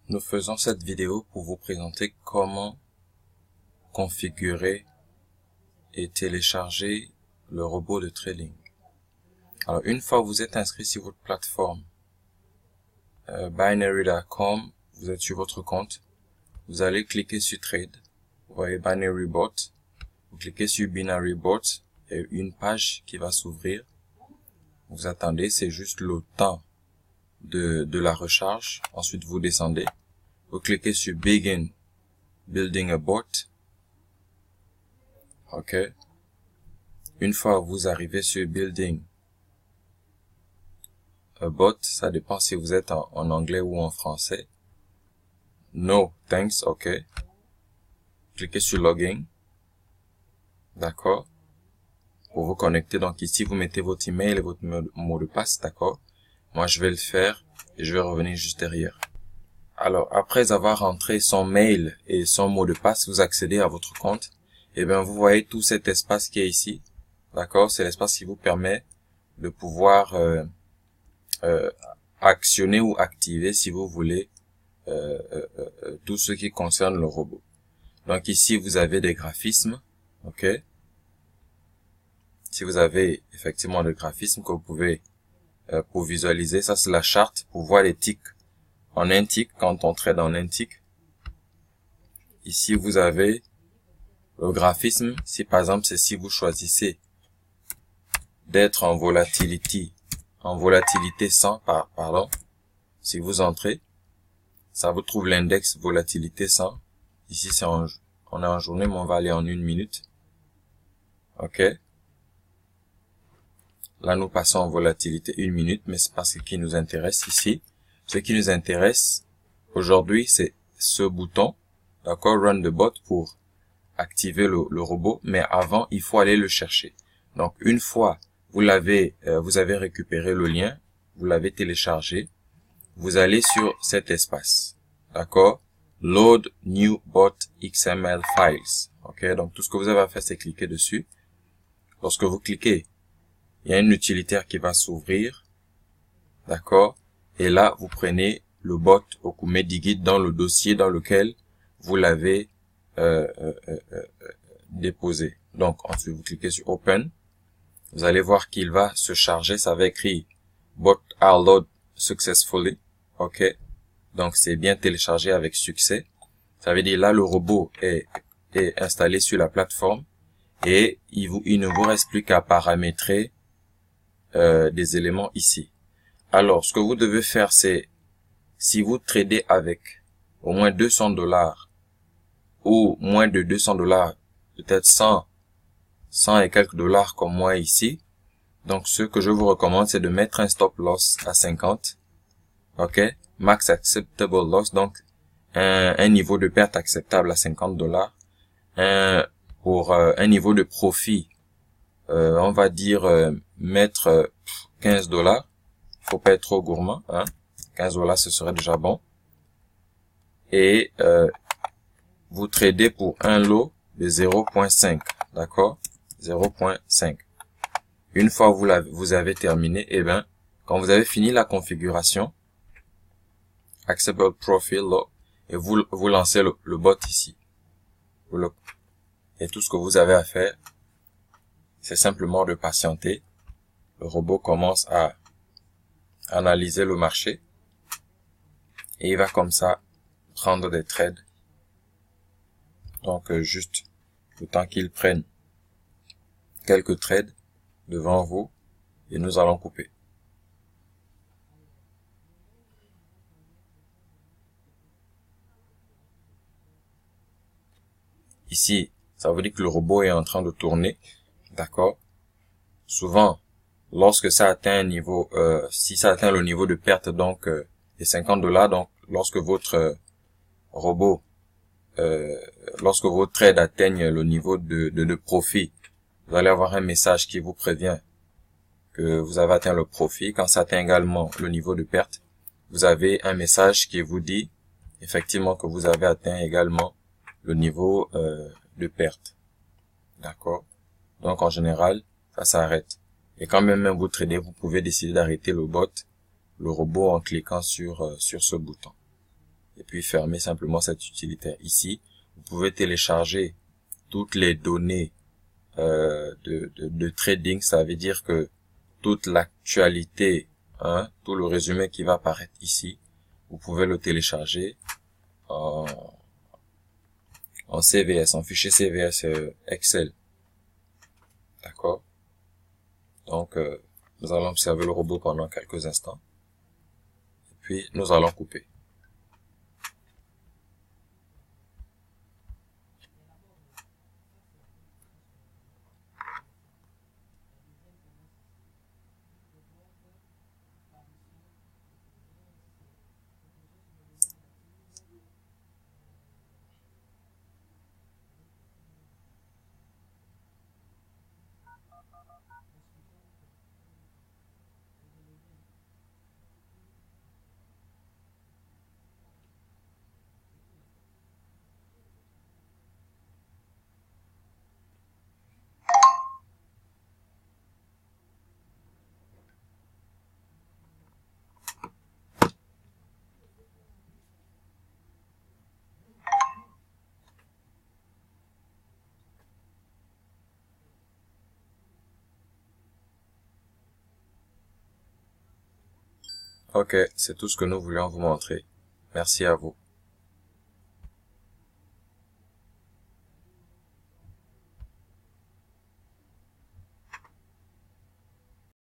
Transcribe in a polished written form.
Nous faisons cette vidéo pour vous présenter comment configurer et télécharger le robot de trading. Alors, une fois que vous êtes inscrit sur votre plateforme binary.com, vous êtes sur votre compte, vous allez cliquer sur Trade, vous voyez Binary Bot, vous cliquez sur Binary Bot, et une page qui va s'ouvrir. Vous attendez, c'est juste le temps de la recharge. Ensuite, vous descendez, vous cliquez sur Begin Building a Bot. OK. Une fois que vous arrivez sur Building a Bot, ça dépend si vous êtes en anglais ou en français. No, thanks, OK. Cliquez sur Login. D'accord. Pour vous connecter, donc ici, vous mettez votre email et votre mot de passe, d'accord. Moi, je vais le faire et je vais revenir juste derrière. Alors, après avoir rentré son mail et son mot de passe, vous accédez à votre compte. Et bien, vous voyez tout cet espace qui est ici. D'accord? C'est l'espace qui vous permet de pouvoir actionner ou activer, si vous voulez, tout ce qui concerne le robot. Donc ici, vous avez des graphismes. OK? Si vous avez effectivement des graphismes que vous pouvez pour visualiser, ça c'est la charte pour voir les ticks. En un tick, quand on trade en un tick, ici vous avez le graphisme. Si par exemple, c'est si vous choisissez d'être en volatilité 100, pardon, si vous entrez, ça vous trouve l'index volatilité 100. Ici, on est en journée, mais on va aller en 1 minute. OK? Là, nous passons en volatilité 1 minute, mais c'est pas ce qui nous intéresse ici. Ce qui nous intéresse aujourd'hui, c'est ce bouton, d'accord, Run the Bot, pour activer le robot. Mais avant, il faut aller le chercher. Donc, une fois vous avez récupéré le lien, vous l'avez téléchargé, vous allez sur cet espace, d'accord, Load New Bot XML Files. OK, donc tout ce que vous avez à faire, c'est cliquer dessus. Lorsque vous cliquez, il y a une utilitaire qui va s'ouvrir, d'accord, et là, vous prenez le bot Okume Digit dans le dossier dans lequel vous l'avez déposé. Donc, ensuite, vous cliquez sur Open. Vous allez voir qu'il va se charger. Ça va écrire Bot are load successfully. OK. Donc, c'est bien téléchargé avec succès. Ça veut dire là, le robot est installé sur la plateforme et il ne vous reste plus qu'à paramétrer des éléments ici. Alors, ce que vous devez faire, c'est si vous tradez avec au moins $200 ou moins de $200, peut-être 100 et quelques dollars comme moi ici. Donc, ce que je vous recommande, c'est de mettre un stop loss à 50. OK? Max acceptable loss. Donc, un niveau de perte acceptable à $50. Pour un niveau de profit, on va dire mettre $15. Faut pas être trop gourmand, hein. $15, ce serait déjà bon. Et vous tradez pour un lot de 0.5, d'accord? 0.5. Une fois vous avez terminé, et ben quand vous avez fini la configuration, Acceptable Profile Low, et vous lancez le bot ici. Et tout ce que vous avez à faire, c'est simplement de patienter. Le robot commence à analyser le marché et il va comme ça prendre des trades. Donc juste le temps qu'il prenne quelques trades devant vous et nous allons couper. Ici, ça veut dire que le robot est en train de tourner, d'accord? Souvent, lorsque ça atteint un niveau, si ça atteint le niveau de perte, donc des $50, donc lorsque votre robot, lorsque vos trades atteignent le niveau de profit, vous allez avoir un message qui vous prévient que vous avez atteint le profit. Quand ça atteint également le niveau de perte, vous avez un message qui vous dit effectivement que vous avez atteint également le niveau de perte. D'accord? Donc en général, ça s'arrête. Et quand même vous tradez, vous pouvez décider d'arrêter le robot en cliquant sur ce bouton. et puis fermer simplement cet utilitaire. Ici, vous pouvez télécharger toutes les données de trading. Ça veut dire que toute l'actualité, tout le résumé qui va apparaître ici, vous pouvez le télécharger en CVS, en fichier CVS Excel. D'accord? Donc, nous allons observer le robot pendant quelques instants. Et puis, nous allons couper. Ok, c'est tout ce que nous voulions vous montrer. Merci à vous.